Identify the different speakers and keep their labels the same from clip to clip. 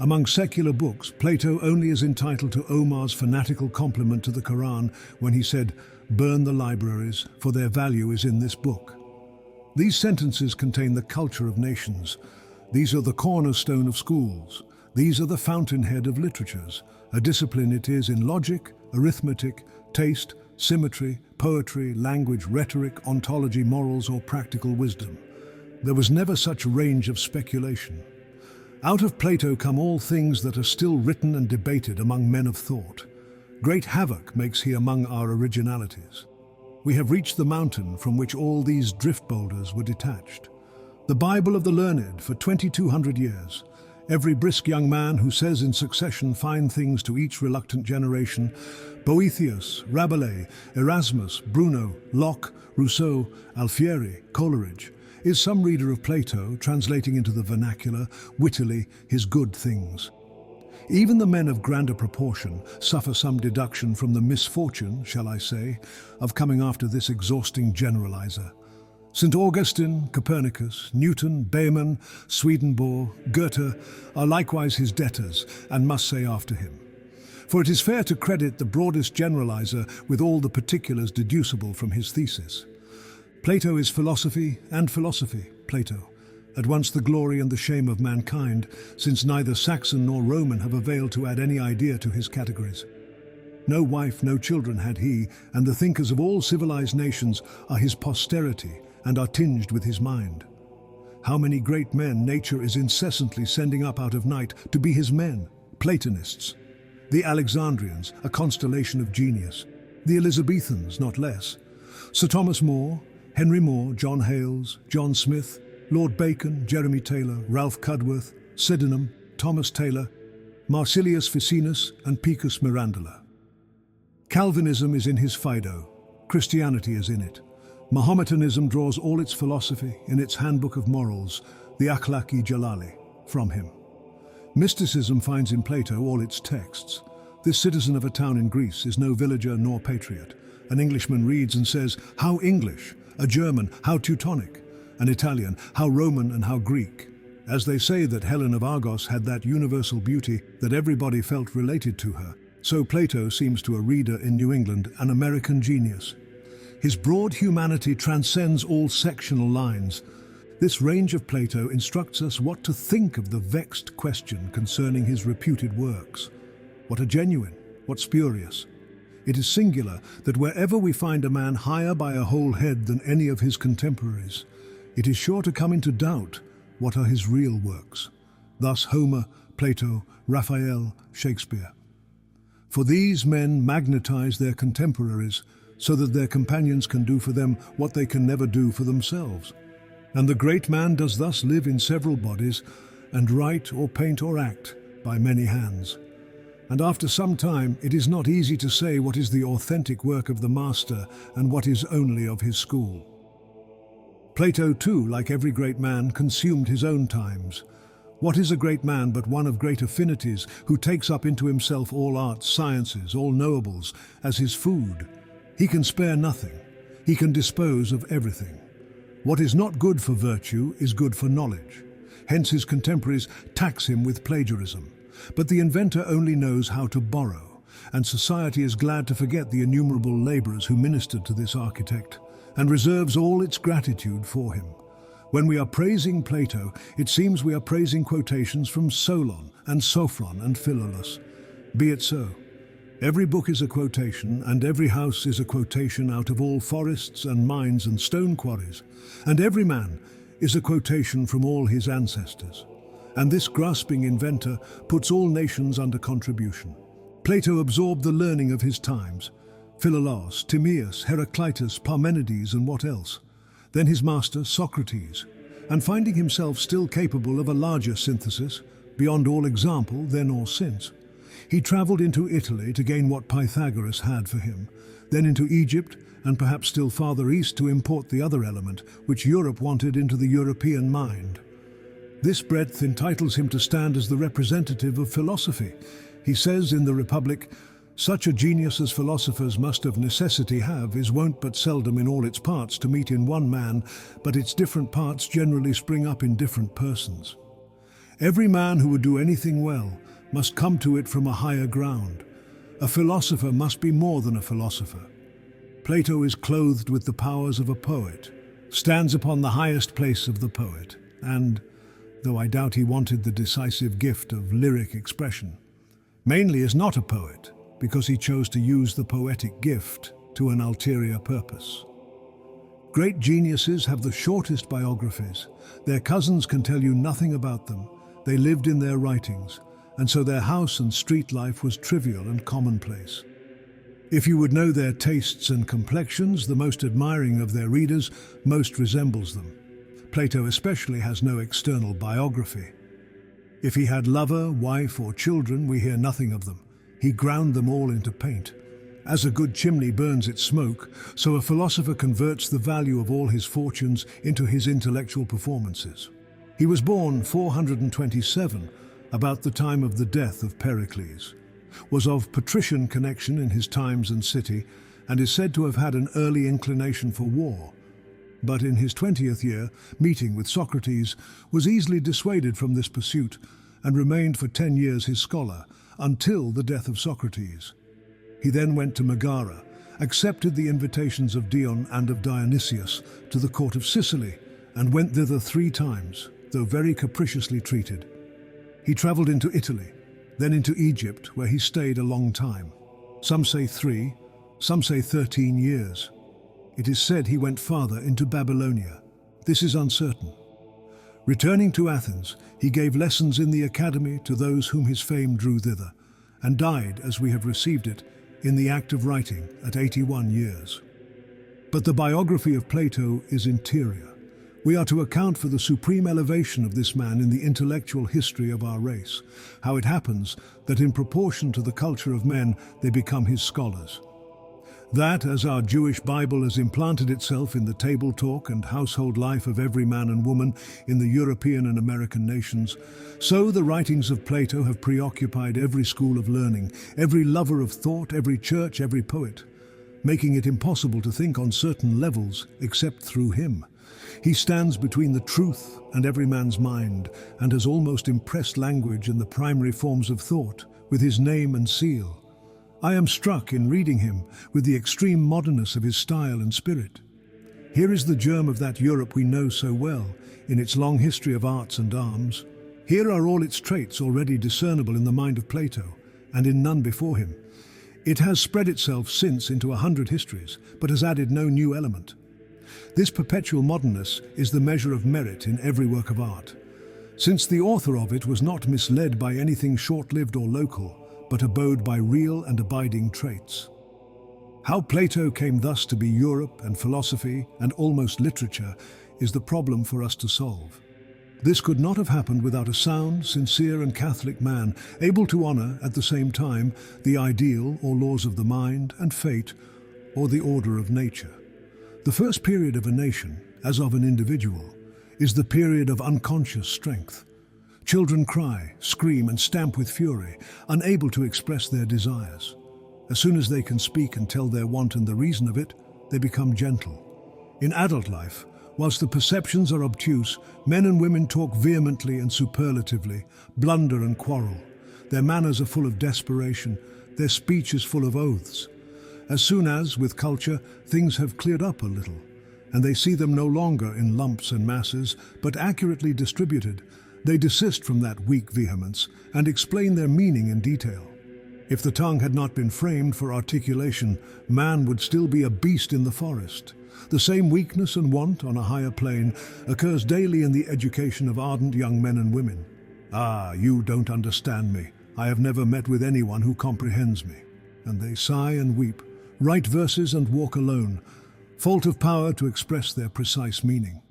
Speaker 1: Among secular books, Plato only is entitled to Omar's fanatical compliment to the Quran when he said, "Burn the libraries, for their value is in this book." These sentences contain the culture of nations. These are the cornerstone of schools. These are the fountainhead of literatures. A discipline it is in logic, arithmetic, taste, symmetry, poetry, language, rhetoric, ontology, morals, or practical wisdom. There was never such range of speculation. Out of Plato come all things that are still written and debated among men of thought. Great havoc makes he among our originalities. We have reached the mountain from which all these drift boulders were detached. The Bible of the learned for 2,200 years. Every brisk young man who says in succession fine things to each reluctant generation, Boethius, Rabelais, Erasmus, Bruno, Locke, Rousseau, Alfieri, Coleridge, is some reader of Plato translating into the vernacular, wittily, his good things. Even the men of grander proportion suffer some deduction from the misfortune, shall I say, of coming after this exhausting generalizer. St. Augustine, Copernicus, Newton, Behmen, Swedenborg, Goethe are likewise his debtors and must say after him. For it is fair to credit the broadest generalizer with all the particulars deducible from his thesis. Plato is philosophy and philosophy, Plato, at once the glory and the shame of mankind, since neither Saxon nor Roman have availed to add any idea to his categories. No wife, no children had he, and the thinkers of all civilized nations are his posterity and are tinged with his mind. How many great men nature is incessantly sending up out of night to be his men, Platonists. The Alexandrians, a constellation of genius. The Elizabethans, not less. Sir Thomas More, Henry Moore, John Hales, John Smith, Lord Bacon, Jeremy Taylor, Ralph Cudworth, Sydenham, Thomas Taylor, Marsilius Ficinus, and Picus Mirandola. Calvinism is in his Phaedo. Christianity is in it. Mahometanism draws all its philosophy in its handbook of morals, the Akhlaq-i Jalali, from him. Mysticism finds in Plato all its texts. This citizen of a town in Greece is no villager nor patriot. An Englishman reads and says, "How English?" A German, "How Teutonic?" An Italian, "How Roman and how Greek?" As they say that Helen of Argos had that universal beauty that everybody felt related to her, so Plato seems to a reader in New England an American genius. His broad humanity transcends all sectional lines. This range of Plato instructs us what to think of the vexed question concerning his reputed works. What are genuine? What spurious? It is singular that wherever we find a man higher by a whole head than any of his contemporaries, it is sure to come into doubt what are his real works. Thus Homer, Plato, Raphael, Shakespeare. For these men magnetize their contemporaries so that their companions can do for them what they can never do for themselves. And the great man does thus live in several bodies and write or paint or act by many hands. And after some time, it is not easy to say what is the authentic work of the master and what is only of his school. Plato, too, like every great man, consumed his own times. What is a great man but one of great affinities, who takes up into himself all arts, sciences, all knowables, as his food? He can spare nothing. He can dispose of everything. What is not good for virtue is good for knowledge. Hence his contemporaries tax him with plagiarism. But the inventor only knows how to borrow, and society is glad to forget the innumerable labourers who ministered to this architect, and reserves all its gratitude for him. When we are praising Plato, it seems we are praising quotations from Solon and Sophron and Philolaus. Be it so. Every book is a quotation, and every house is a quotation out of all forests and mines and stone quarries, and every man is a quotation from all his ancestors. And this grasping inventor puts all nations under contribution. Plato absorbed the learning of his times, Philolaus, Timaeus, Heraclitus, Parmenides, and what else? Then his master, Socrates, and finding himself still capable of a larger synthesis, beyond all example then or since, he travelled into Italy to gain what Pythagoras had for him, then into Egypt, and perhaps still farther east to import the other element which Europe wanted into the European mind. This breadth entitles him to stand as the representative of philosophy. He says in the Republic, "Such a genius as philosophers must of necessity have is wont but seldom in all its parts to meet in one man, but its different parts generally spring up in different persons." Every man who would do anything well must come to it from a higher ground. A philosopher must be more than a philosopher. Plato is clothed with the powers of a poet, stands upon the highest place of the poet, and, though I doubt he wanted the decisive gift of lyric expression, mainly is not a poet because he chose to use the poetic gift to an ulterior purpose. Great geniuses have the shortest biographies. Their cousins can tell you nothing about them. They lived in their writings, and so their house and street life was trivial and commonplace. If you would know their tastes and complexions, the most admiring of their readers most resembles them. Plato especially has no external biography. If he had lover, wife, or children, we hear nothing of them. He ground them all into paint. As a good chimney burns its smoke, so a philosopher converts the value of all his fortunes into his intellectual performances. He was born 427, about the time of the death of Pericles, was of patrician connection in his times and city, and is said to have had an early inclination for war. But in his 20th year, meeting with Socrates, was easily dissuaded from this pursuit, and remained for 10 years his scholar, until the death of Socrates. He then went to Megara, accepted the invitations of Dion and of Dionysius to the court of Sicily, and went thither 3 times, though very capriciously treated. He travelled into Italy, then into Egypt, where he stayed a long time. Some say 3, some say 13 years. It is said he went farther into Babylonia. This is uncertain. Returning to Athens, he gave lessons in the academy to those whom his fame drew thither, and died, as we have received it, in the act of writing at 81 years. But the biography of Plato is interior. We are to account for the supreme elevation of this man in the intellectual history of our race, how it happens that in proportion to the culture of men, they become his scholars. That, as our Jewish Bible has implanted itself in the table talk and household life of every man and woman in the European and American nations, so the writings of Plato have preoccupied every school of learning, every lover of thought, every church, every poet, making it impossible to think on certain levels except through him. He stands between the truth and every man's mind, and has almost impressed language in the primary forms of thought, with his name and seal. I am struck in reading him with the extreme modernness of his style and spirit. Here is the germ of that Europe we know so well, in its long history of arts and arms. Here are all its traits already discernible in the mind of Plato, and in none before him. It has spread itself since into 100 histories, but has added no new element. This perpetual modernness is the measure of merit in every work of art, since the author of it was not misled by anything short-lived or local, but abode by real and abiding traits. How Plato came thus to be Europe and philosophy and almost literature is the problem for us to solve. This could not have happened without a sound, sincere and Catholic man, able to honour, at the same time, the ideal or laws of the mind and fate, or the order of nature. The first period of a nation, as of an individual, is the period of unconscious strength. Children cry, scream and stamp with fury, unable to express their desires. As soon as they can speak and tell their want and the reason of it, they become gentle. In adult life, whilst the perceptions are obtuse, men and women talk vehemently and superlatively, blunder and quarrel. Their manners are full of desperation, their speech is full of oaths. As soon as, with culture, things have cleared up a little, and they see them no longer in lumps and masses, but accurately distributed, they desist from that weak vehemence and explain their meaning in detail. If the tongue had not been framed for articulation, man would still be a beast in the forest. The same weakness and want on a higher plane occurs daily in the education of ardent young men and women. Ah, you don't understand me. I have never met with anyone who comprehends me. And they sigh and weep, write verses and walk alone, fault of power to express their precise meaning.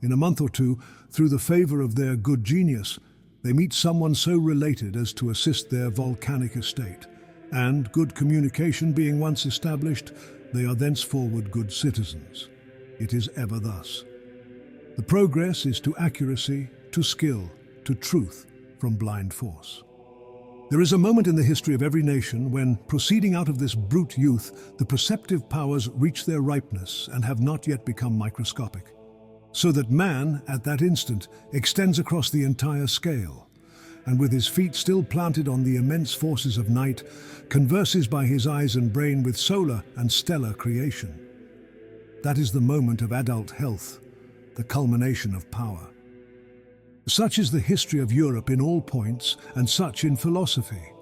Speaker 1: In a month or two, through the favour of their good genius, they meet someone so related as to assist their volcanic estate, and, good communication being once established, they are thenceforward good citizens. It is ever thus. The progress is to accuracy, to skill, to truth, from blind force. There is a moment in the history of every nation when, proceeding out of this brute youth, the perceptive powers reach their ripeness and have not yet become microscopic. so that man, at that instant, extends across the entire scale, and with his feet still planted on the immense forces of night, converses by his eyes and brain with solar and stellar creation. That is the moment of adult health, the culmination of power. Such is the history of Europe in all points, and such in philosophy.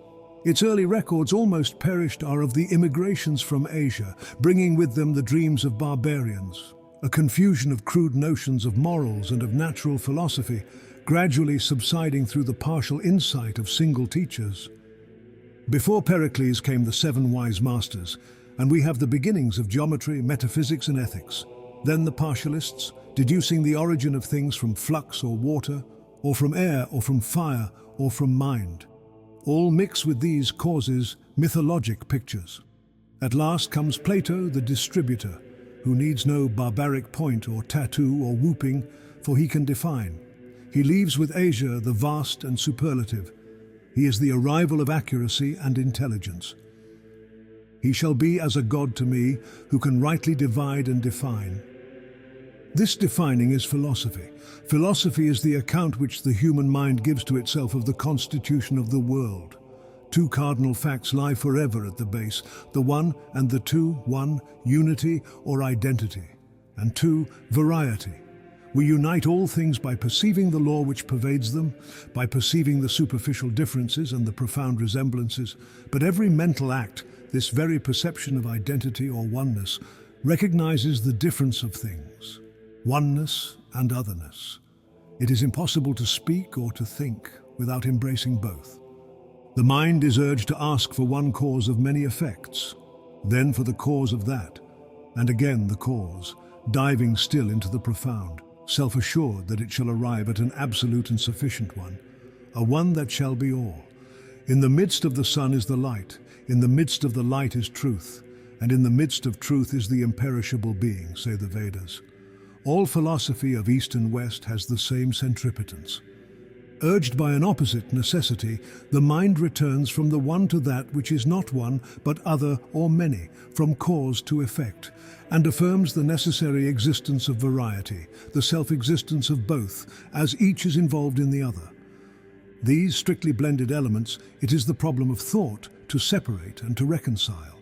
Speaker 1: Its early records, almost perished, are of the immigrations from Asia, bringing with them the dreams of barbarians, a confusion of crude notions of morals and of natural philosophy, gradually subsiding through the partial insight of single teachers. Before Pericles came the 7 wise masters, and we have the beginnings of geometry, metaphysics and ethics. Then the partialists, deducing the origin of things from flux or water, or from air or from fire or from mind. All mix with these causes mythologic pictures. At last comes Plato, the distributor, who needs no barbaric point or tattoo or whooping, for he can define. He leaves with Asia the vast and superlative. He is the arrival of accuracy and intelligence. He shall be as a god to me, who can rightly divide and define. This defining is philosophy. Philosophy is the account which the human mind gives to itself of the constitution of the world. 2 cardinal facts lie forever at the base: the one and the two, 1, unity or identity, and 2, variety. We unite all things by perceiving the law which pervades them, by perceiving the superficial differences and the profound resemblances, but every mental act, this very perception of identity or oneness, recognizes the difference of things, oneness and otherness. It is impossible to speak or to think without embracing both. The mind is urged to ask for one cause of many effects, then for the cause of that, and again the cause, diving still into the profound, self-assured that it shall arrive at an absolute and sufficient one, a one that shall be all. In the midst of the sun is the light, in the midst of the light is truth, and in the midst of truth is the imperishable being, say the Vedas. All philosophy of East and West has the same centripetence. Urged by an opposite necessity, the mind returns from the one to that which is not one, but other or many, from cause to effect, and affirms the necessary existence of variety, the self-existence of both, as each is involved in the other. These strictly blended elements, it is the problem of thought to separate and to reconcile.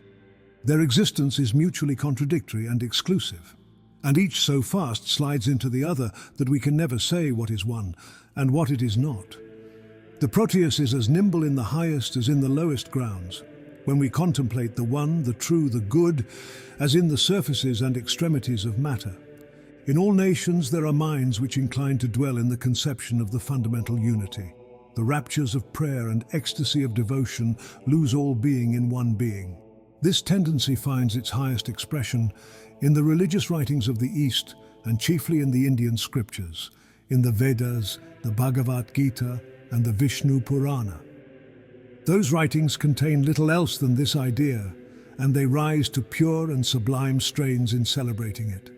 Speaker 1: Their existence is mutually contradictory and exclusive, and each so fast slides into the other that we can never say what is one and what it is not. The Proteus is as nimble in the highest as in the lowest grounds, when we contemplate the one, the true, the good, as in the surfaces and extremities of matter. In all nations there are minds which incline to dwell in the conception of the fundamental unity. The raptures of prayer and ecstasy of devotion lose all being in one being. This tendency finds its highest expression in the religious writings of the East, and chiefly in the Indian scriptures, in the Vedas, the Bhagavad Gita, and the Vishnu Purana. Those writings contain little else than this idea, and they rise to pure and sublime strains in celebrating it.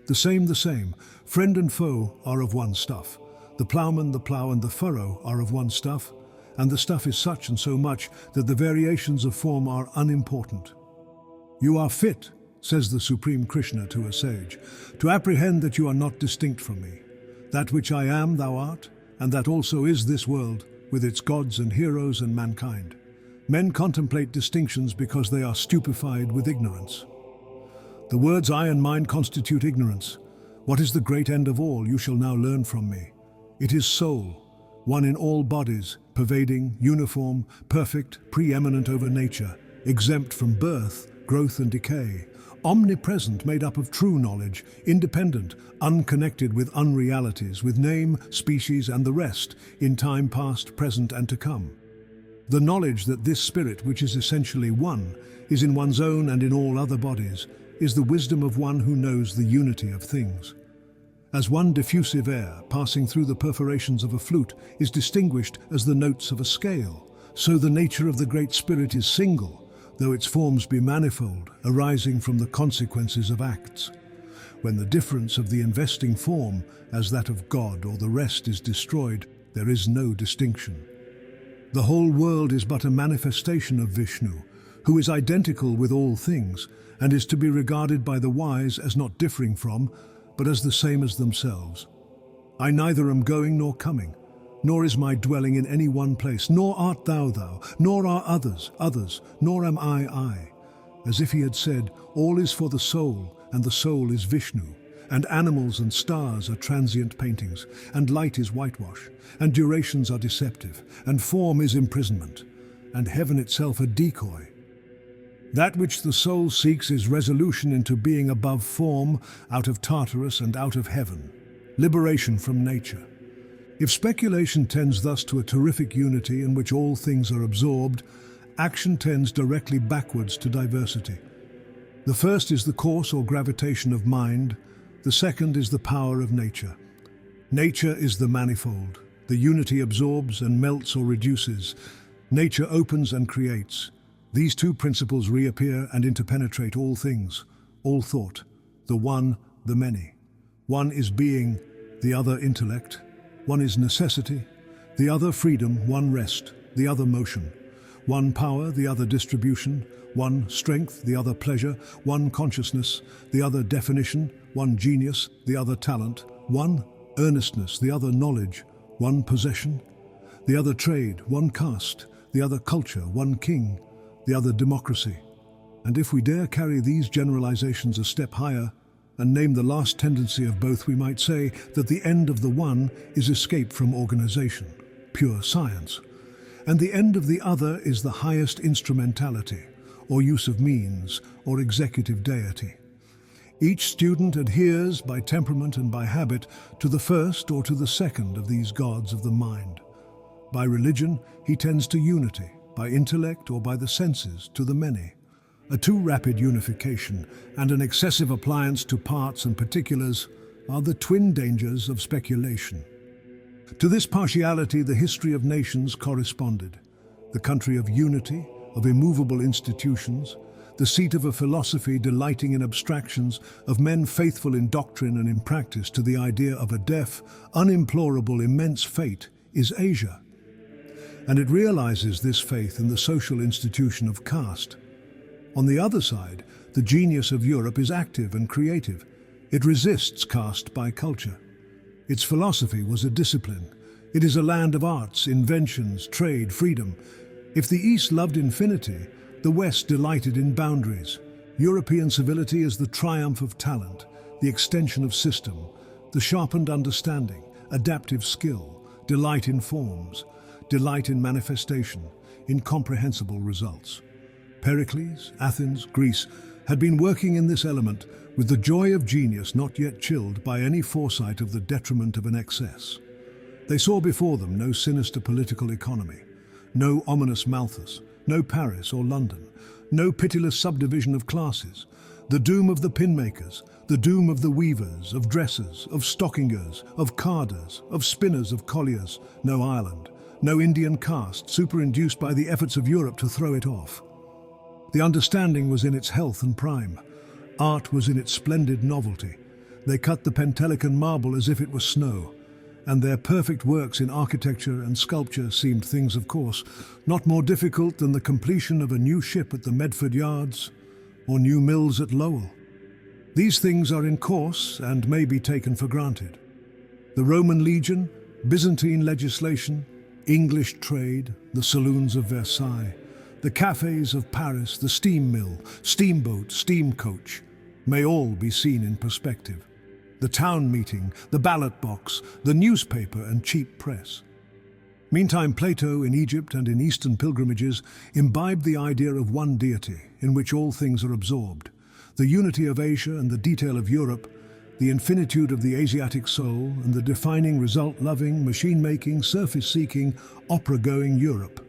Speaker 1: The same, friend and foe are of one stuff. The ploughman, the plough, and the furrow are of one stuff, and the stuff is such and so much that the variations of form are unimportant. You are fit, says the Supreme Krishna to a sage, to apprehend that you are not distinct from me. That which I am thou art, and that also is this world, with its gods and heroes and mankind. Men contemplate distinctions because they are stupefied with ignorance. The words I and mine constitute ignorance. What is the great end of all, you shall now learn from me. It is soul, one in all bodies, pervading, uniform, perfect, preeminent over nature, exempt from birth, growth and decay, omnipresent, made up of true knowledge, independent, unconnected with unrealities, with name, species and the rest, in time past, present and to come. The knowledge that this spirit, which is essentially one, is in one's own and in all other bodies, is the wisdom of one who knows the unity of things. As one diffusive air passing through the perforations of a flute is distinguished as the notes of a scale, so the nature of the Great Spirit is single, though its forms be manifold, arising from the consequences of acts. When the difference of the investing form, as that of God or the rest, is destroyed, there is no distinction. The whole world is but a manifestation of Vishnu, who is identical with all things, and is to be regarded by the wise as not differing from, but as the same as themselves. I neither am going nor coming, nor is my dwelling in any one place, nor art thou thou, nor are others others, nor am I. As if he had said, all is for the soul, and the soul is Vishnu, and animals and stars are transient paintings, and light is whitewash, and durations are deceptive, and form is imprisonment, and heaven itself a decoy. That which the soul seeks is resolution into being above form, out of Tartarus and out of heaven, liberation from nature. If speculation tends thus to a terrific unity in which all things are absorbed, action tends directly backwards to diversity. The first is the course or gravitation of mind, the second is the power of nature. Nature is the manifold. The unity absorbs and melts or reduces. Nature opens and creates. These two principles reappear and interpenetrate all things, all thought, the one, the many. One is being, the other intellect. One is necessity, the other freedom, one rest, the other motion. One power, the other distribution. One strength, the other pleasure. One consciousness, the other definition. One genius, the other talent. One earnestness, the other knowledge. One possession, the other trade. One caste, the other culture. One king, the other democracy. And if we dare carry these generalizations a step higher, and name the last tendency of both, we might say that the end of the one is escape from organization, pure science, and the end of the other is the highest instrumentality, or use of means, or executive deity. Each student adheres, by temperament and by habit, to the first or to the second of these gods of the mind. By religion, he tends to unity, by intellect or by the senses, to the many. A too rapid unification and an excessive appliance to parts and particulars are the twin dangers of speculation. To this partiality, the history of nations corresponded. The country of unity, of immovable institutions, the seat of a philosophy delighting in abstractions, of men faithful in doctrine and in practice to the idea of a deaf, unimplorable, immense fate, is Asia. And it realizes this faith in the social institution of caste. On the other side, the genius of Europe is active and creative. It resists caste by culture. Its philosophy was a discipline. It is a land of arts, inventions, trade, freedom. If the East loved infinity, the West delighted in boundaries. European civility is the triumph of talent, the extension of system, the sharpened understanding, adaptive skill, delight in forms, delight in manifestation, incomprehensible results. Pericles, Athens, Greece had been working in this element with the joy of genius not yet chilled by any foresight of the detriment of an excess. They saw before them no sinister political economy, no ominous Malthus, no Paris or London, no pitiless subdivision of classes, the doom of the pinmakers, the doom of the weavers, of dressers, of stockingers, of carders, of spinners, of colliers, no Ireland, no Indian caste superinduced by the efforts of Europe to throw it off. The understanding was in its health and prime. Art was in its splendid novelty. They cut the Pentelican marble as if it were snow, and their perfect works in architecture and sculpture seemed things of course, not more difficult than the completion of a new ship at the Medford Yards or new mills at Lowell. These things are in course and may be taken for granted. The Roman legion, Byzantine legislation, English trade, the saloons of Versailles, the cafes of Paris, the steam mill, steamboat, steam coach, may all be seen in perspective. The town meeting, the ballot box, the newspaper and cheap press. Meantime, Plato, in Egypt and in Eastern pilgrimages, imbibed the idea of one deity in which all things are absorbed, the unity of Asia and the detail of Europe, the infinitude of the Asiatic soul and the defining result-loving, machine-making, surface-seeking, opera-going Europe.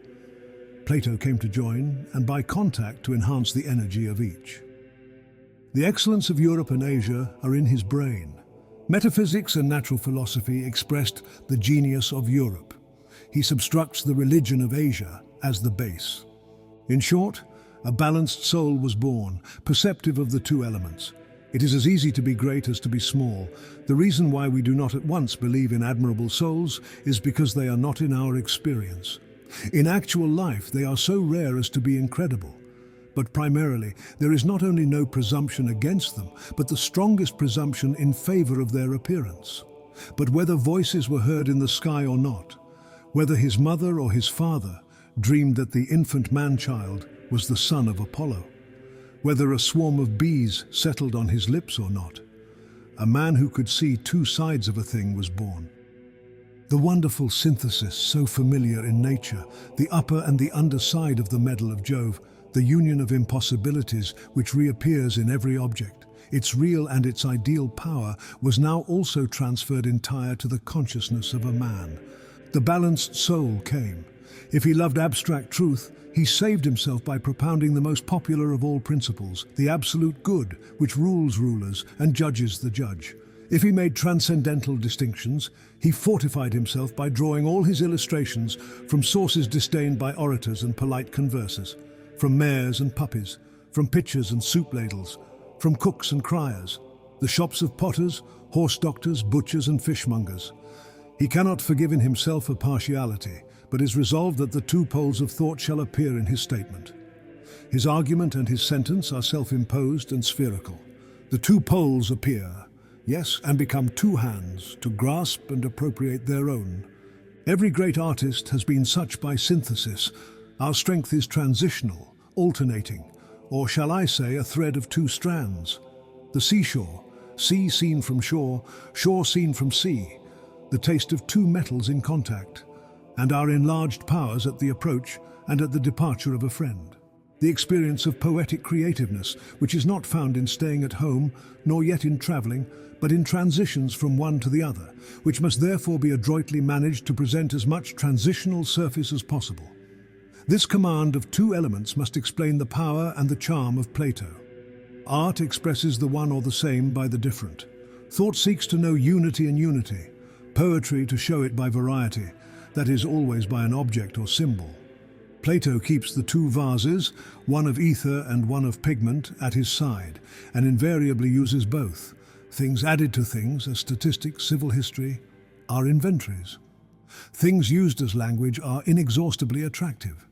Speaker 1: Plato came to join, and by contact to enhance the energy of each. The excellence of Europe and Asia are in his brain. Metaphysics and natural philosophy expressed the genius of Europe. He substructs the religion of Asia as the base. In short, a balanced soul was born, perceptive of the two elements. It is as easy to be great as to be small. The reason why we do not at once believe in admirable souls is because they are not in our experience. In actual life, they are so rare as to be incredible. But primarily, there is not only no presumption against them, but the strongest presumption in favor of their appearance. But whether voices were heard in the sky or not, whether his mother or his father dreamed that the infant man-child was the son of Apollo, whether a swarm of bees settled on his lips or not, a man who could see two sides of a thing was born. The wonderful synthesis so familiar in nature, the upper and the underside of the medal of Jove, the union of impossibilities which reappears in every object, its real and its ideal power was now also transferred entire to the consciousness of a man. The balanced soul came. If he loved abstract truth, he saved himself by propounding the most popular of all principles, the absolute good, which rules rulers and judges the judge. If he made transcendental distinctions, he fortified himself by drawing all his illustrations from sources disdained by orators and polite conversers, from mares and puppies, from pitchers and soup ladles, from cooks and criers, the shops of potters, horse doctors, butchers and fishmongers. He cannot forgive in himself a partiality, but is resolved that the two poles of thought shall appear in his statement. His argument and his sentence are self-imposed and spherical. The two poles appear, yes, and become two hands to grasp and appropriate their own. Every great artist has been such by synthesis. Our strength is transitional, alternating, or shall I say a thread of two strands. The seashore, sea seen from shore, shore seen from sea, the taste of two metals in contact, and our enlarged powers at the approach and at the departure of a friend. The experience of poetic creativeness, which is not found in staying at home, nor yet in travelling, but in transitions from one to the other, which must therefore be adroitly managed to present as much transitional surface as possible. This command of two elements must explain the power and the charm of Plato. Art expresses the one or the same by the different. Thought seeks to know unity in unity, poetry to show it by variety, that is always by an object or symbol. Plato keeps the two vases, one of ether and one of pigment, at his side, and invariably uses both. Things added to things, as statistics, civil history, are inventories. Things used as language are inexhaustibly attractive.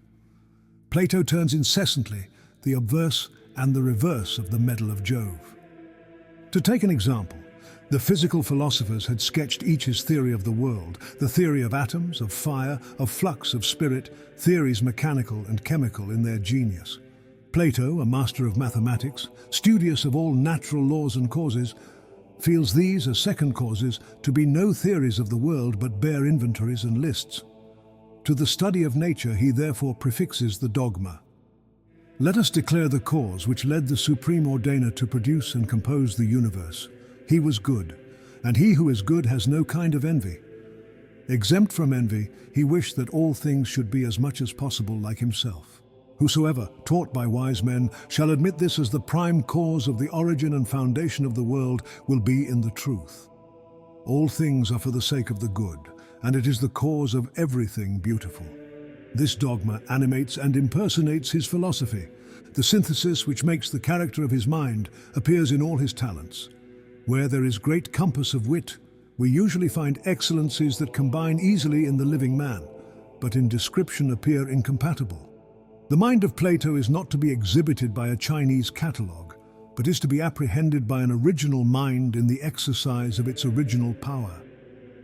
Speaker 1: Plato turns incessantly the obverse and the reverse of the medal of Jove. To take an example, the physical philosophers had sketched each his theory of the world, the theory of atoms, of fire, of flux, of spirit, theories mechanical and chemical in their genius. Plato, a master of mathematics, studious of all natural laws and causes, feels these as second causes to be no theories of the world but bare inventories and lists. To the study of nature he therefore prefixes the dogma. Let us declare the cause which led the supreme ordainer to produce and compose the universe. He was good, and he who is good has no kind of envy. Exempt from envy, he wished that all things should be as much as possible like himself. Whosoever, taught by wise men, shall admit this as the prime cause of the origin and foundation of the world will be in the truth. All things are for the sake of the good, and it is the cause of everything beautiful. This dogma animates and impersonates his philosophy. The synthesis which makes the character of his mind appears in all his talents. Where there is great compass of wit, we usually find excellencies that combine easily in the living man, but in description appear incompatible. The mind of Plato is not to be exhibited by a Chinese catalogue, but is to be apprehended by an original mind in the exercise of its original power.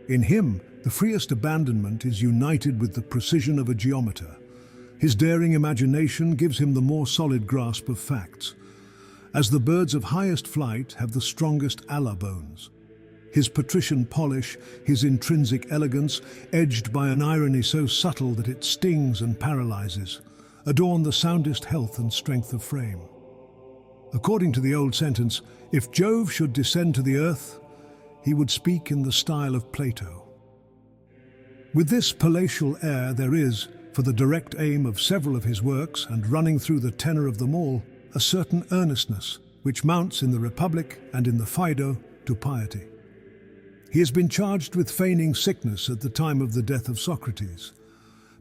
Speaker 1: In him, the freest abandonment is united with the precision of a geometer. His daring imagination gives him the more solid grasp of facts, as the birds of highest flight have the strongest ala bones. His patrician polish, his intrinsic elegance, edged by an irony so subtle that it stings and paralyzes, adorn the soundest health and strength of frame. According to the old sentence, if Jove should descend to the earth, he would speak in the style of Plato. With this palatial air there is, for the direct aim of several of his works and running through the tenor of them all, a certain earnestness which mounts in the Republic and in the Phaedo to piety. He has been charged with feigning sickness at the time of the death of Socrates,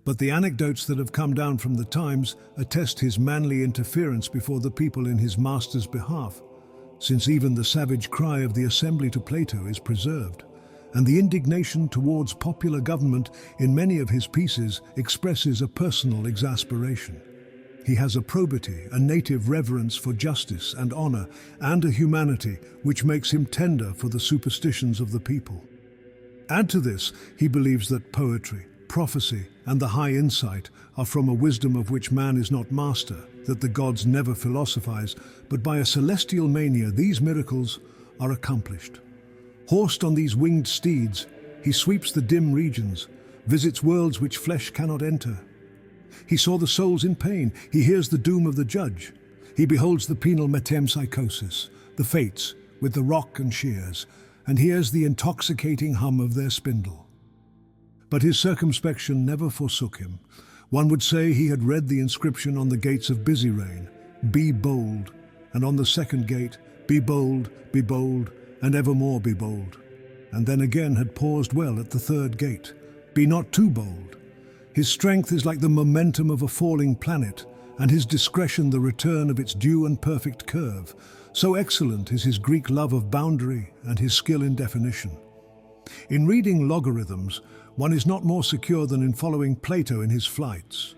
Speaker 1: but the anecdotes that have come down from the times attest his manly interference before the people in his master's behalf, since even the savage cry of the assembly to Plato is preserved, and the indignation towards popular government in many of his pieces expresses a personal exasperation. He has a probity, a native reverence for justice and honor, and a humanity which makes him tender for the superstitions of the people. Add to this, he believes that poetry, prophecy, and the high insight are from a wisdom of which man is not master, that the gods never philosophize, but by a celestial mania these miracles are accomplished. Horsed on these winged steeds, he sweeps the dim regions, visits worlds which flesh cannot enter. He saw the souls in pain, he hears the doom of the judge. He beholds the penal metempsychosis, the fates with the rock and shears, and hears the intoxicating hum of their spindle. But his circumspection never forsook him. One would say he had read the inscription on the gates of Busy Rain, "Be bold," and on the second gate, be bold, and evermore be bold," and then again had paused well at the third gate, "Be not too bold." His strength is like the momentum of a falling planet, and his discretion the return of its due and perfect curve. So excellent is his Greek love of boundary and his skill in definition. In reading logarithms, one is not more secure than in following Plato in his flights.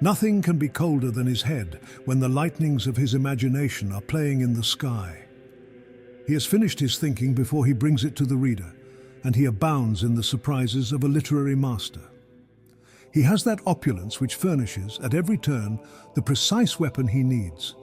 Speaker 1: Nothing can be colder than his head when the lightnings of his imagination are playing in the sky. He has finished his thinking before he brings it to the reader, and he abounds in the surprises of a literary master. He has that opulence which furnishes, at every turn, the precise weapon he needs.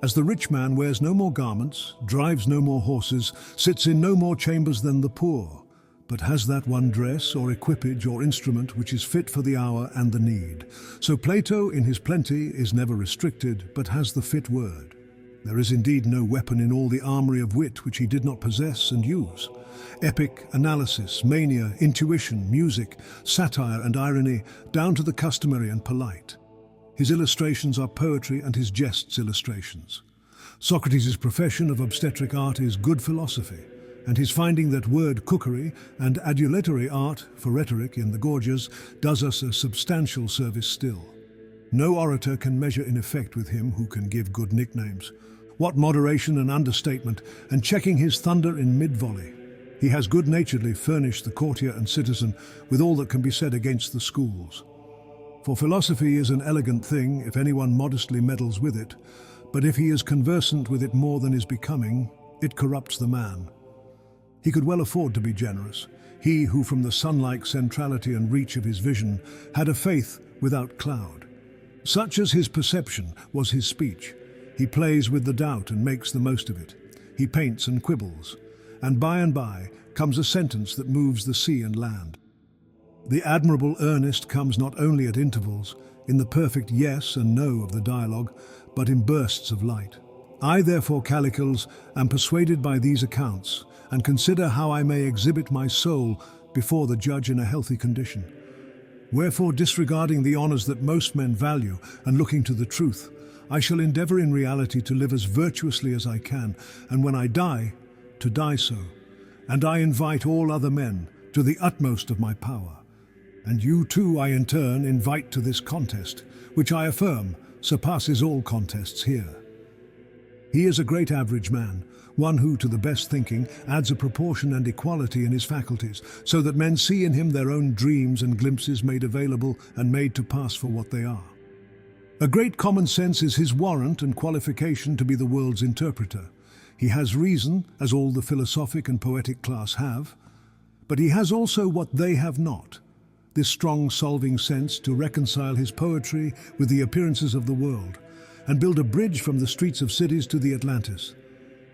Speaker 1: As the rich man wears no more garments, drives no more horses, sits in no more chambers than the poor, but has that one dress or equipage or instrument which is fit for the hour and the need. So Plato, in his plenty, is never restricted, but has the fit word. There is indeed no weapon in all the armory of wit which he did not possess and use. Epic, analysis, mania, intuition, music, satire and irony, down to the customary and polite. His illustrations are poetry and his jests illustrations. Socrates' profession of obstetric art is good philosophy, and his finding that word cookery and adulatory art, for rhetoric in the Gorgias, does us a substantial service still. No orator can measure in effect with him who can give good nicknames. What moderation and understatement, and checking his thunder in mid-volley. He has good-naturedly furnished the courtier and citizen with all that can be said against the schools. For philosophy is an elegant thing if anyone modestly meddles with it, but if he is conversant with it more than is becoming, it corrupts the man. He could well afford to be generous, he who from the sun-like centrality and reach of his vision had a faith without cloud. Such as his perception was his speech. He plays with the doubt and makes the most of it. He paints and quibbles, and by comes a sentence that moves the sea and land. The admirable earnest comes not only at intervals, in the perfect yes and no of the dialogue, but in bursts of light. I therefore, Calicles, am persuaded by these accounts, and consider how I may exhibit my soul before the judge in a healthy condition. Wherefore, disregarding the honours that most men value, and looking to the truth, I shall endeavour in reality to live as virtuously as I can, and when I die, to die so. And I invite all other men to the utmost of my power. And you too I in turn invite to this contest, which I affirm surpasses all contests here. He is a great average man, one who, to the best thinking, adds a proportion and equality in his faculties, so that men see in him their own dreams and glimpses made available and made to pass for what they are. A great common sense is his warrant and qualification to be the world's interpreter. He has reason, as all the philosophic and poetic class have, but he has also what they have not, this strong solving sense to reconcile his poetry with the appearances of the world, and build a bridge from the streets of cities to the Atlantis.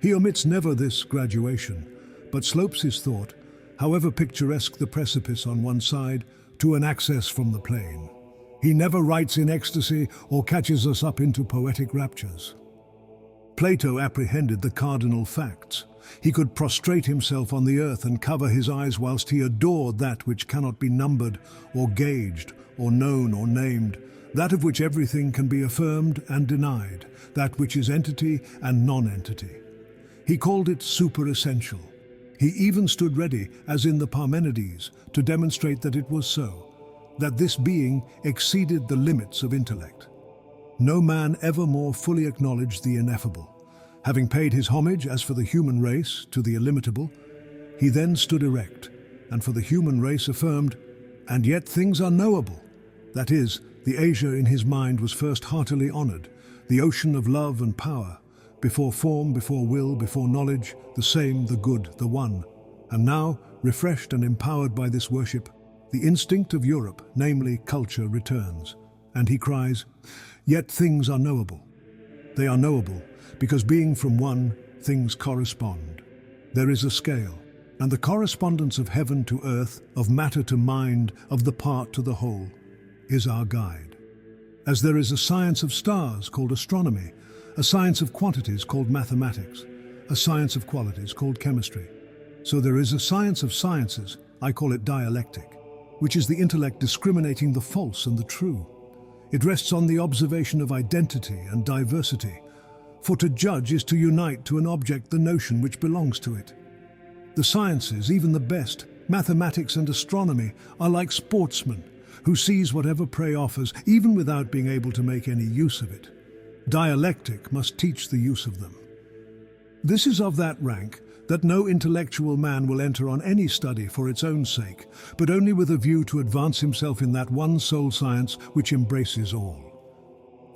Speaker 1: He omits never this graduation, but slopes his thought, however picturesque the precipice on one side, to an access from the plain. He never writes in ecstasy or catches us up into poetic raptures. Plato apprehended the cardinal facts. He could prostrate himself on the earth and cover his eyes whilst he adored that which cannot be numbered or gauged or known or named, that of which everything can be affirmed and denied, that which is entity and non-entity. He called it super-essential. He even stood ready, as in the Parmenides, to demonstrate that it was so, that this being exceeded the limits of intellect. No man ever more fully acknowledged the ineffable. Having paid his homage, as for the human race, to the illimitable, he then stood erect, and for the human race affirmed, and yet things are knowable. That is, The Asia in his mind was first heartily honoured, the ocean of love and power, before form, before will, before knowledge, the same, the good, the one. And now, refreshed and empowered by this worship, the instinct of Europe, namely culture, returns. And he cries, "Yet things are knowable. They are knowable, because being from one, things correspond. There is a scale, and the correspondence of heaven to earth, of matter to mind, of the part to the whole, is our guide. As there is a science of stars called astronomy, a science of quantities called mathematics, a science of qualities called chemistry, so there is a science of sciences, I call it dialectic, which is the intellect discriminating the false and the true. It rests on the observation of identity and diversity, for to judge is to unite to an object the notion which belongs to it. The sciences, even the best, mathematics and astronomy, are like sportsmen who seize whatever prey offers, even without being able to make any use of it. Dialectic must teach the use of them. This is of that rank that no intellectual man will enter on any study for its own sake, but only with a view to advance himself in that one sole science which embraces all.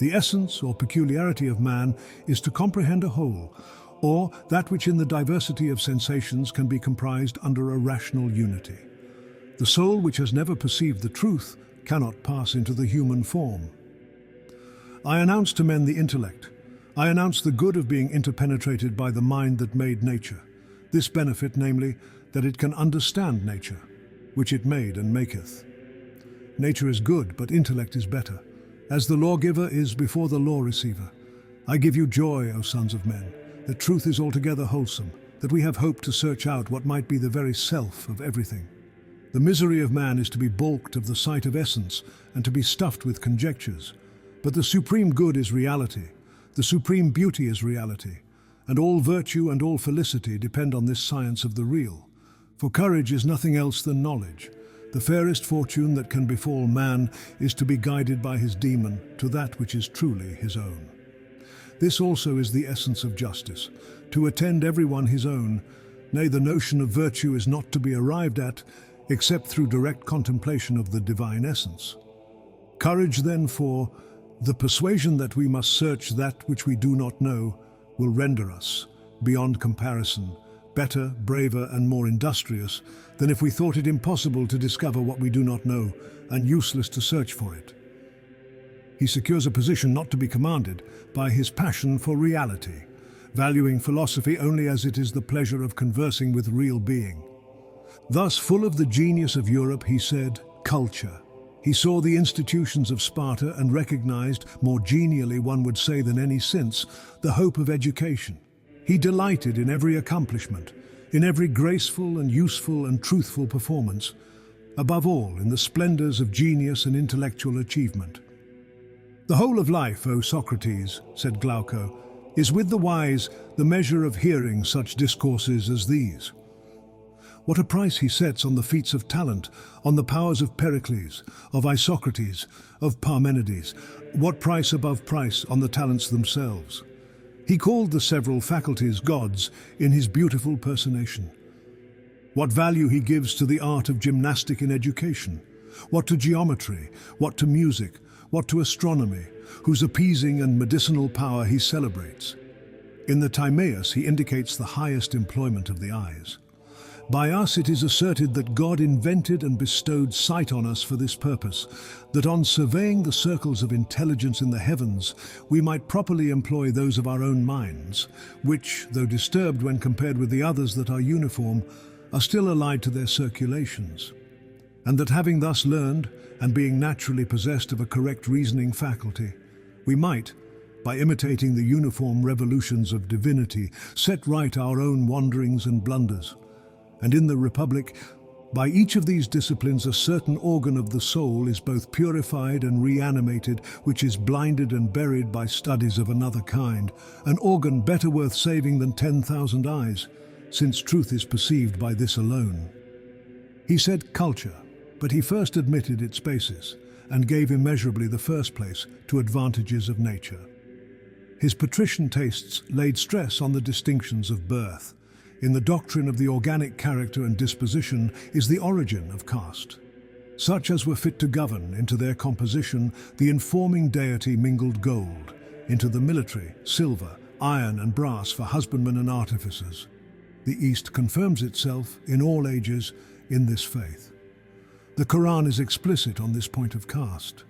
Speaker 1: The essence or peculiarity of man is to comprehend a whole, or that which in the diversity of sensations can be comprised under a rational unity. The soul which has never perceived the truth cannot pass into the human form. I announce to men the intellect. I announce the good of being interpenetrated by the mind that made nature. This benefit, namely, that it can understand nature, which it made and maketh. Nature is good, but intellect is better, as the lawgiver is before the law receiver. I give you joy, O sons of men, that truth is altogether wholesome, that we have hope to search out what might be the very self of everything. The misery of man is to be balked of the sight of essence and to be stuffed with conjectures. But the supreme good is reality, the supreme beauty is reality, and all virtue and all felicity depend on this science of the real. For courage is nothing else than knowledge. The fairest fortune that can befall man is to be guided by his demon to that which is truly his own. This also is the essence of justice, to attend everyone his own. Nay, the notion of virtue is not to be arrived at except through direct contemplation of the divine essence. Courage, then, for the persuasion that we must search that which we do not know will render us, beyond comparison, better, braver, and more industrious than if we thought it impossible to discover what we do not know and useless to search for it. He secures a position not to be commanded by his passion for reality, valuing philosophy only as it is the pleasure of conversing with real being. Thus, full of the genius of Europe, he said, culture. He saw the institutions of Sparta and recognized, more genially one would say than any since, the hope of education. He delighted in every accomplishment, in every graceful and useful and truthful performance, above all in the splendors of genius and intellectual achievement. The whole of life, O Socrates, said Glauco, is with the wise the measure of hearing such discourses as these. What a price he sets on the feats of talent, on the powers of Pericles, of Isocrates, of Parmenides. What price above price on the talents themselves? He called the several faculties gods in his beautiful personation. What value he gives to the art of gymnastic in education, what to geometry, what to music, what to astronomy, whose appeasing and medicinal power he celebrates. In the Timaeus he indicates the highest employment of the eyes. By us it is asserted that God invented and bestowed sight on us for this purpose, that on surveying the circles of intelligence in the heavens, we might properly employ those of our own minds, which, though disturbed when compared with the others that are uniform, are still allied to their circulations. And that having thus learned, and being naturally possessed of a correct reasoning faculty, we might, by imitating the uniform revolutions of divinity, set right our own wanderings and blunders. And in the Republic, by each of these disciplines a certain organ of the soul is both purified and reanimated, which is blinded and buried by studies of another kind, an organ better worth saving than 10,000 eyes, since truth is perceived by this alone. He said culture, but he first admitted its basis, and gave immeasurably the first place to advantages of nature. His patrician tastes laid stress on the distinctions of birth. In the doctrine of the organic character and disposition is the origin of caste. such as were fit to govern. Into their composition the informing deity mingled gold, into the military, silver, iron and brass for husbandmen and artificers. The East confirms itself in all ages in this faith. The Quran is explicit on this point of caste.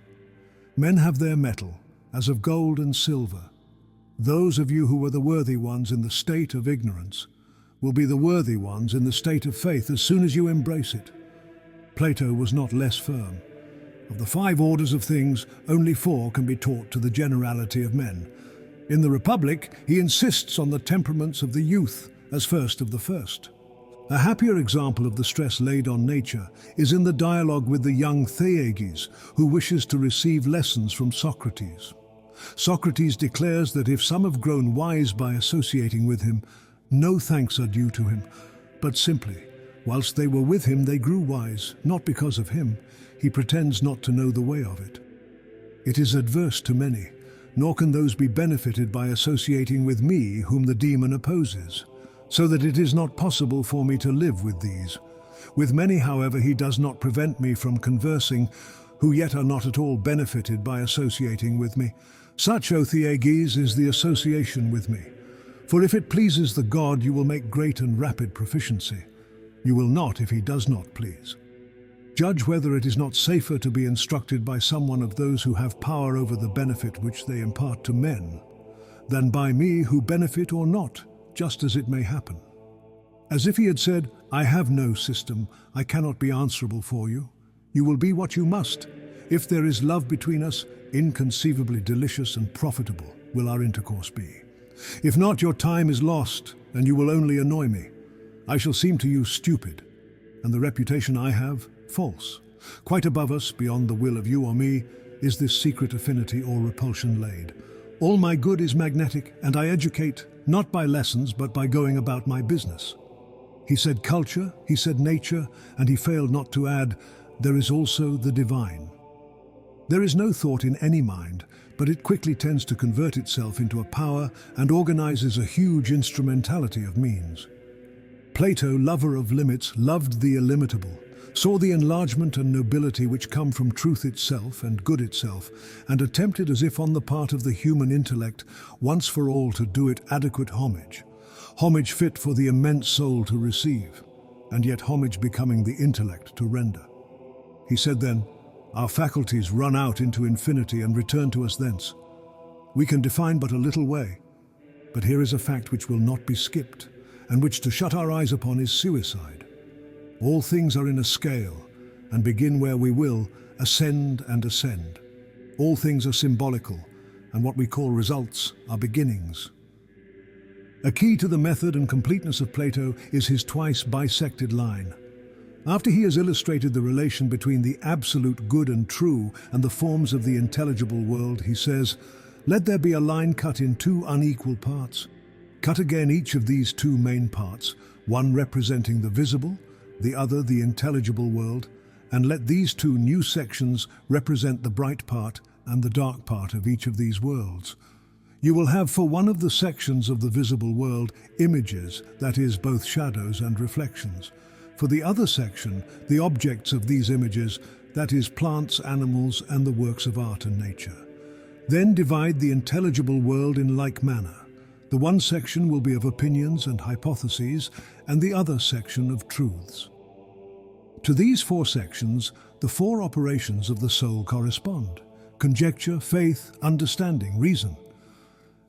Speaker 1: Men have their metal, as of gold and silver. Those of you who were the worthy ones in the state of ignorance will be the worthy ones in the state of faith as soon as you embrace it. Plato was not less firm. Of the 5 orders of things, only 4 can be taught to the generality of men. In the Republic, he insists on the temperaments of the youth as first of the first. A happier example of the stress laid on nature is in the dialogue with the young Theages, who wishes to receive lessons from Socrates. Socrates declares that if some have grown wise by associating with him, no thanks are due to him, but simply, whilst they were with him they grew wise, not because of him. He pretends not to know the way of it. It is adverse to many, nor can those be benefited by associating with me whom the demon opposes, so that it is not possible for me to live with these. With many, however, he does not prevent me from conversing, who yet are not at all benefited by associating with me. Such, O Theages, is the association with me. For if it pleases the God, you will make great and rapid proficiency. You will not if he does not please. Judge whether it is not safer to be instructed by someone of those who have power over the benefit which they impart to men, than by me who benefit or not, just as it may happen. As if he had said, I have no system, I cannot be answerable for you. You will be what you must. If there is love between us, inconceivably delicious and profitable will our intercourse be. If not, your time is lost, and you will only annoy me. I shall seem to you stupid, and the reputation I have, false. Quite above us, beyond the will of you or me, is this secret affinity or repulsion laid. All my good is magnetic, and I educate, not by lessons, but by going about my business. He said culture, he said nature, and he failed not to add, there is also the divine. There is no thought in any mind, but it quickly tends to convert itself into a power and organizes a huge instrumentality of means. Plato, lover of limits, loved the illimitable, saw the enlargement and nobility which come from truth itself and good itself, and attempted as if on the part of the human intellect once for all to do it adequate homage, homage fit for the immense soul to receive, and yet homage becoming the intellect to render. He said then, our faculties run out into infinity and return to us thence. We can define but a little way, but here is a fact which will not be skipped, and which to shut our eyes upon is suicide. All things are in a scale, and begin where we will, ascend and ascend. All things are symbolical, and what we call results are beginnings. A key to the method and completeness of Plato is his twice bisected line. After he has illustrated the relation between the absolute good and true and the forms of the intelligible world, he says, let there be a line cut in 2 unequal parts. Cut again each of these 2 main parts, one representing the visible, the other the intelligible world, and let these 2 new sections represent the bright part and the dark part of each of these worlds. You will have for one of the sections of the visible world images, that is, both shadows and reflections. For the other section, the objects of these images, that is, plants, animals, and the works of art and nature. Then divide the intelligible world in like manner. The one section will be of opinions and hypotheses, and the other section of truths. To these 4 sections, the 4 operations of the soul correspond: conjecture, faith, understanding, reason.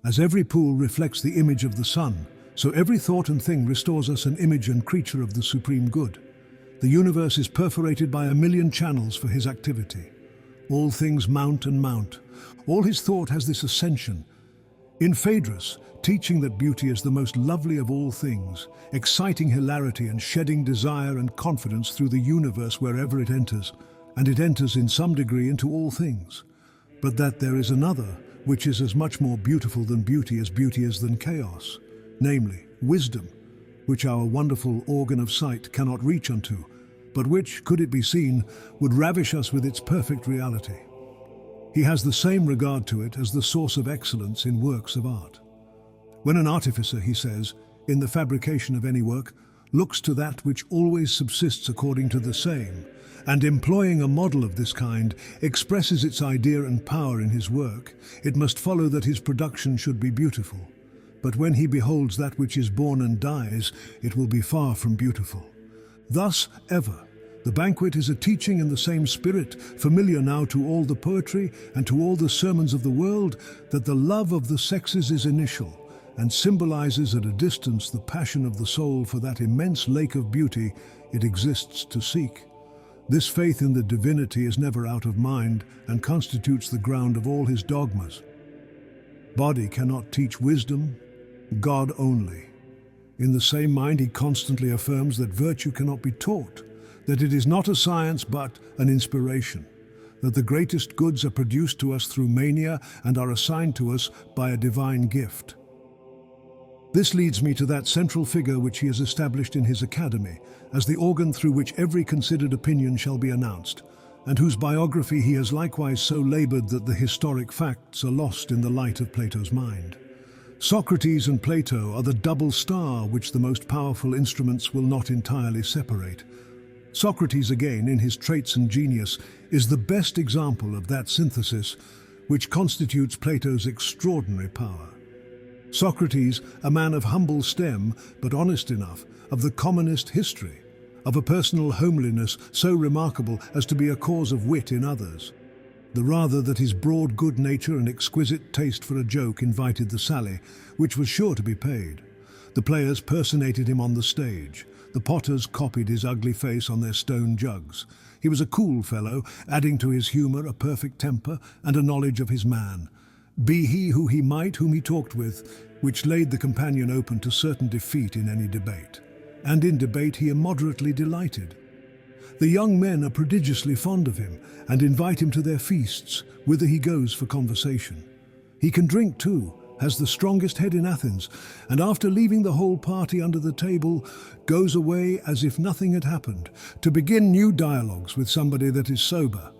Speaker 1: As every pool reflects the image of the sun, so every thought and thing restores us an image and creature of the supreme good. The universe is perforated by 1,000,000 channels for his activity. All things mount and mount. All his thought has this ascension. In Phaedrus, teaching that beauty is the most lovely of all things, exciting hilarity and shedding desire and confidence through the universe wherever it enters, and it enters in some degree into all things. But that there is another, which is as much more beautiful than beauty is than chaos, namely, wisdom, which our wonderful organ of sight cannot reach unto, but which, could it be seen, would ravish us with its perfect reality. He has the same regard to it as the source of excellence in works of art. When an artificer, he says, in the fabrication of any work, looks to that which always subsists according to the same, and employing a model of this kind, expresses its idea and power in his work, it must follow that his production should be beautiful. But when he beholds that which is born and dies, it will be far from beautiful. Thus, ever, the banquet is a teaching in the same spirit, familiar now to all the poetry and to all the sermons of the world, that the love of the sexes is initial, and symbolizes at a distance the passion of the soul for that immense lake of beauty it exists to seek. This faith in the divinity is never out of mind and constitutes the ground of all his dogmas. Body cannot teach wisdom, God only. In the same mind, he constantly affirms that virtue cannot be taught, that it is not a science but an inspiration, that the greatest goods are produced to us through mania and are assigned to us by a divine gift. This leads me to that central figure which he has established in his academy, as the organ through which every considered opinion shall be announced, and whose biography he has likewise so labored that the historic facts are lost in the light of Plato's mind. Socrates and Plato are the double star which the most powerful instruments will not entirely separate. Socrates, again, in his Traits and Genius, is the best example of that synthesis which constitutes Plato's extraordinary power. Socrates, a man of humble stem, but honest enough, of the commonest history, of a personal homeliness so remarkable as to be a cause of wit in others. The rather that his broad good nature and exquisite taste for a joke invited the sally, which was sure to be paid. The players personated him on the stage. The potters copied his ugly face on their stone jugs. He was a cool fellow, adding to his humour a perfect temper and a knowledge of his man. Be he who he might whom he talked with, which laid the companion open to certain defeat in any debate. And in debate he immoderately delighted. The young men are prodigiously fond of him, and invite him to their feasts, whither he goes for conversation. He can drink too, has the strongest head in Athens, and after leaving the whole party under the table, goes away as if nothing had happened, to begin new dialogues with somebody that is sober.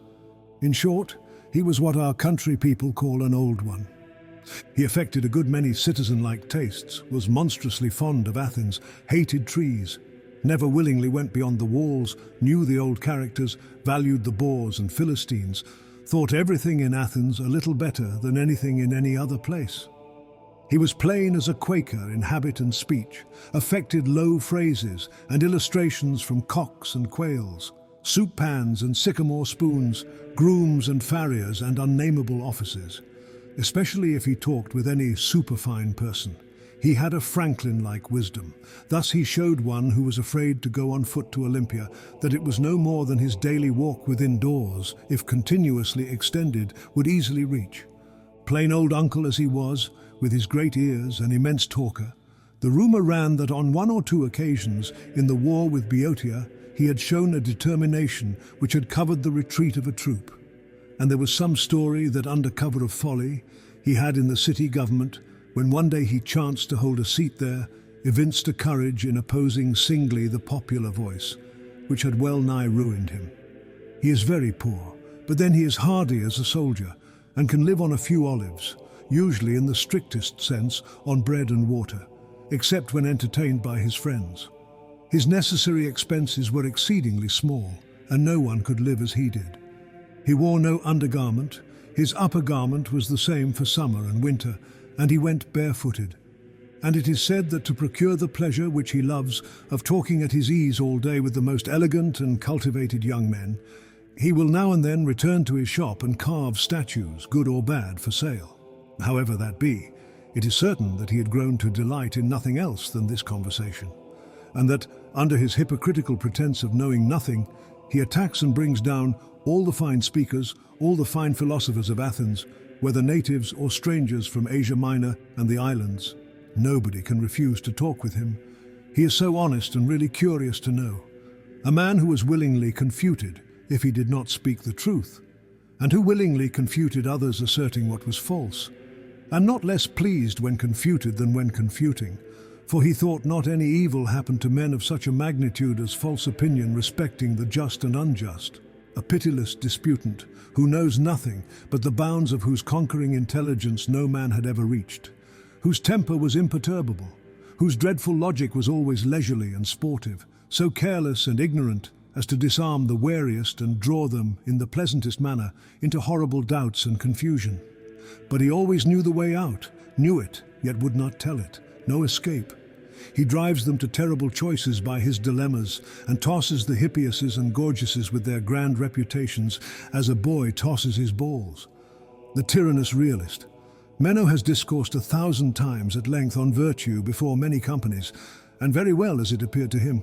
Speaker 1: In short, he was what our country people call an old one. He affected a good many citizen-like tastes, was monstrously fond of Athens, hated trees, never willingly went beyond the walls, knew the old characters, valued the boors and Philistines, thought everything in Athens a little better than anything in any other place. He was plain as a Quaker in habit and speech, affected low phrases and illustrations from cocks and quails, soup pans and sycamore spoons, grooms and farriers and unnameable offices. Especially if he talked with any superfine person. He had a Franklin-like wisdom. Thus he showed one who was afraid to go on foot to Olympia that it was no more than his daily walk within doors, if continuously extended, would easily reach. Plain old uncle as he was, with his great ears, an immense talker, the rumour ran that on one or two occasions, in the war with Boeotia, he had shown a determination which had covered the retreat of a troop. And there was some story that under cover of folly, he had in the city government, when one day he chanced to hold a seat there, evinced a courage in opposing singly the popular voice, which had well nigh ruined him. He is very poor, but then he is hardy as a soldier, and can live on a few olives, usually in the strictest sense on bread and water, except when entertained by his friends. His necessary expenses were exceedingly small, and no one could live as he did. He wore no undergarment, his upper garment was the same for summer and winter, and he went barefooted. And it is said that to procure the pleasure which he loves of talking at his ease all day with the most elegant and cultivated young men, he will now and then return to his shop and carve statues, good or bad, for sale. However that be, it is certain that he had grown to delight in nothing else than this conversation, and that, under his hypocritical pretense of knowing nothing, he attacks and brings down all the fine speakers, all the fine philosophers of Athens, whether natives or strangers from Asia Minor and the islands. Nobody can refuse to talk with him. He is so honest and really curious to know. A man who was willingly confuted if he did not speak the truth, and who willingly confuted others asserting what was false, and not less pleased when confuted than when confuting, for he thought not any evil happened to men of such a magnitude as false opinion respecting the just and unjust. A pitiless disputant, who knows nothing but the bounds of whose conquering intelligence no man had ever reached, whose temper was imperturbable, whose dreadful logic was always leisurely and sportive, so careless and ignorant as to disarm the wariest and draw them, in the pleasantest manner, into horrible doubts and confusion. But he always knew the way out, knew it, yet would not tell it. No escape. He drives them to terrible choices by his dilemmas and tosses the Hippiases and Gorgiases with their grand reputations as a boy tosses his balls. The tyrannous realist. Menno has discoursed 1,000 times at length on virtue before many companies, and very well as it appeared to him.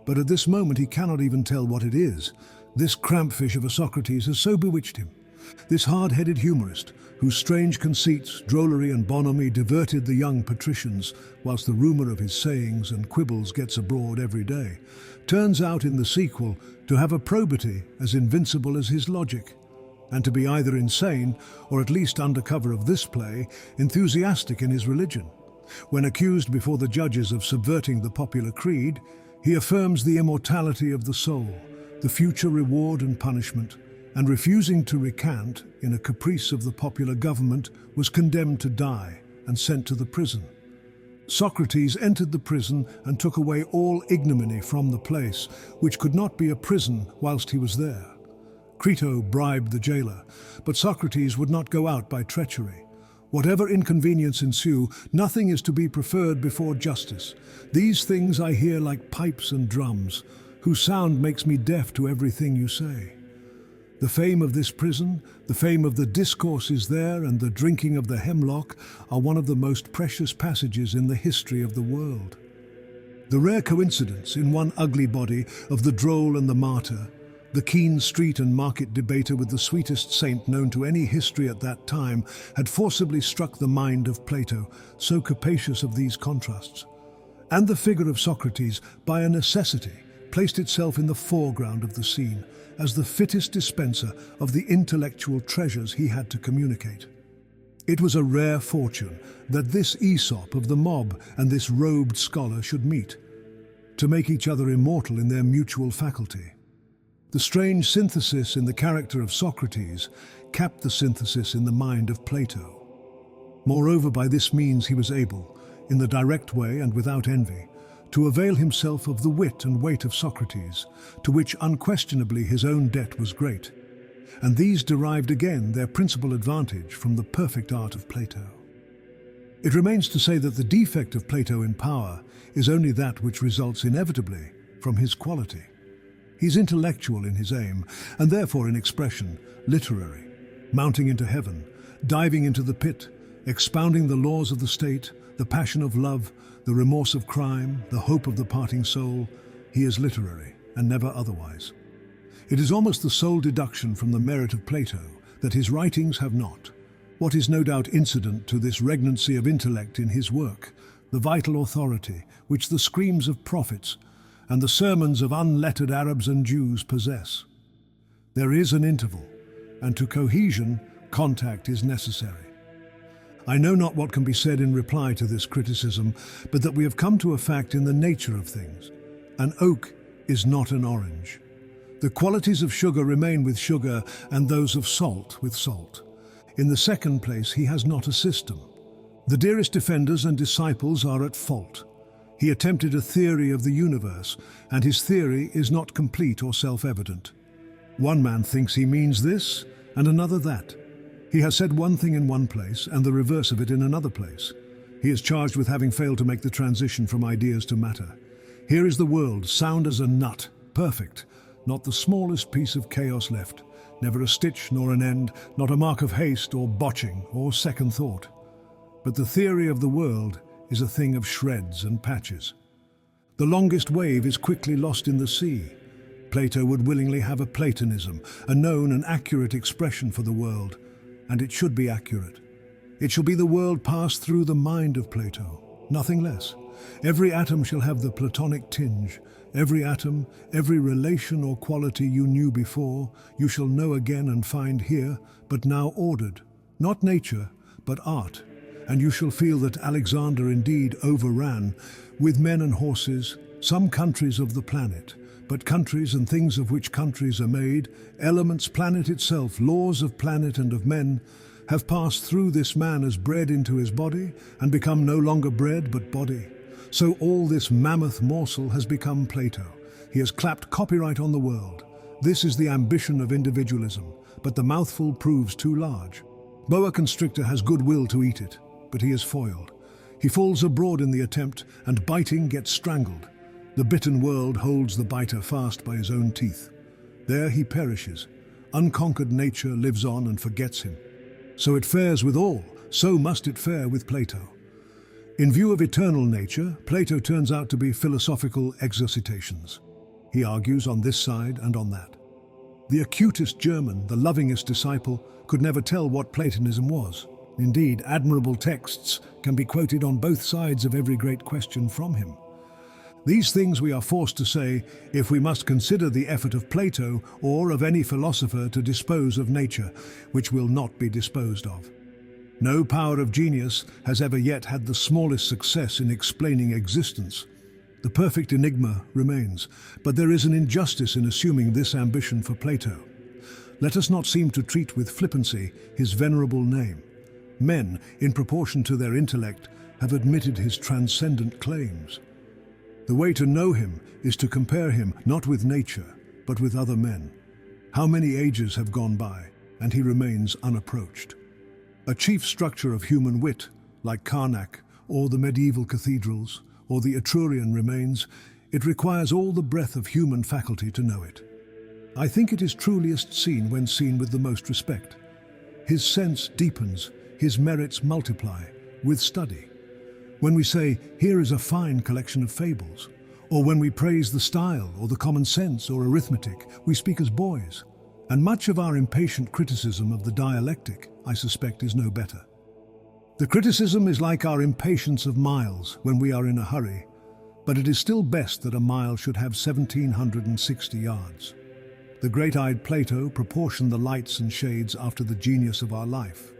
Speaker 1: But at this moment he cannot even tell what it is. This crampfish of a Socrates has so bewitched him. This hard-headed humorist, whose strange conceits, drollery and bonhomie diverted the young patricians, whilst the rumour of his sayings and quibbles gets abroad every day, turns out in the sequel to have a probity as invincible as his logic, and to be either insane, or at least under cover of this play, enthusiastic in his religion. When accused before the judges of subverting the popular creed, he affirms the immortality of the soul, the future reward and punishment, and refusing to recant, in a caprice of the popular government, was condemned to die and sent to the prison. Socrates entered the prison and took away all ignominy from the place, which could not be a prison whilst he was there. Crito bribed the jailer, but Socrates would not go out by treachery. Whatever inconvenience ensue, nothing is to be preferred before justice. These things I hear like pipes and drums, whose sound makes me deaf to everything you say. The fame of this prison, the fame of the discourses there, and the drinking of the hemlock are one of the most precious passages in the history of the world. The rare coincidence in one ugly body of the droll and the martyr, the keen street and market debater with the sweetest saint known to any history at that time, had forcibly struck the mind of Plato, so capacious of these contrasts. And the figure of Socrates, by a necessity, placed itself in the foreground of the scene, as the fittest dispenser of the intellectual treasures he had to communicate. It was a rare fortune that this Aesop of the mob and this robed scholar should meet, to make each other immortal in their mutual faculty. The strange synthesis in the character of Socrates capped the synthesis in the mind of Plato. Moreover, by this means he was able, in the direct way and without envy, to avail himself of the wit and weight of Socrates, to which unquestionably his own debt was great, and these derived again their principal advantage from the perfect art of Plato. It remains to say that the defect of Plato in power is only that which results inevitably from his quality. He's intellectual in his aim, and therefore in expression, literary, mounting into heaven, diving into the pit, expounding the laws of the state, the passion of love, the remorse of crime, the hope of the parting soul. He is literary, and never otherwise. It is almost the sole deduction from the merit of Plato that his writings have not, what is no doubt incident to this regnancy of intellect in his work, the vital authority which the screams of prophets and the sermons of unlettered Arabs and Jews possess. There is an interval, and to cohesion, contact is necessary. I know not what can be said in reply to this criticism, but that we have come to a fact in the nature of things. An oak is not an orange. The qualities of sugar remain with sugar, and those of salt with salt. In the second place, he has not a system. The dearest defenders and disciples are at fault. He attempted a theory of the universe, and his theory is not complete or self-evident. One man thinks he means this, and another that. He has said one thing in one place, and the reverse of it in another place. He is charged with having failed to make the transition from ideas to matter. Here is the world, sound as a nut, perfect, not the smallest piece of chaos left, never a stitch nor an end, not a mark of haste or botching or second thought. But the theory of the world is a thing of shreds and patches. The longest wave is quickly lost in the sea. Plato would willingly have a Platonism, a known and accurate expression for the world, and it should be accurate. It shall be the world passed through the mind of Plato, nothing less. Every atom shall have the Platonic tinge. Every atom, every relation or quality you knew before, you shall know again and find here, but now ordered, not nature, but art. And you shall feel that Alexander indeed overran, with men and horses, some countries of the planet, but countries and things of which countries are made, elements, planet itself, laws of planet and of men, have passed through this man as bread into his body, and become no longer bread but body. So all this mammoth morsel has become Plato. He has clapped copyright on the world. This is the ambition of individualism, but the mouthful proves too large. Boa constrictor has good will to eat it, but he is foiled. He falls abroad in the attempt, and biting gets strangled. The bitten world holds the biter fast by his own teeth. There he perishes. Unconquered nature lives on and forgets him. So it fares with all, so must it fare with Plato. In view of eternal nature, Plato turns out to be philosophical exercitations. He argues on this side and on that. The acutest German, the lovingest disciple, could never tell what Platonism was. Indeed, admirable texts can be quoted on both sides of every great question from him. These things we are forced to say if we must consider the effort of Plato or of any philosopher to dispose of nature, which will not be disposed of. No power of genius has ever yet had the smallest success in explaining existence. The perfect enigma remains, but there is an injustice in assuming this ambition for Plato. Let us not seem to treat with flippancy his venerable name. Men, in proportion to their intellect, have admitted his transcendent claims. The way to know him is to compare him not with nature, but with other men. How many ages have gone by, and he remains unapproached? A chief structure of human wit, like Karnak, or the medieval cathedrals, or the Etrurian remains, it requires all the breadth of human faculty to know it. I think it is truliest seen when seen with the most respect. His sense deepens, his merits multiply, with study. When we say, here is a fine collection of fables, or when we praise the style or the common sense or arithmetic, we speak as boys. And much of our impatient criticism of the dialectic, I suspect, is no better. The criticism is like our impatience of miles when we are in a hurry, but it is still best that a mile should have 1,760 yards. The great-eyed Plato proportioned the lights and shades after the genius of our life.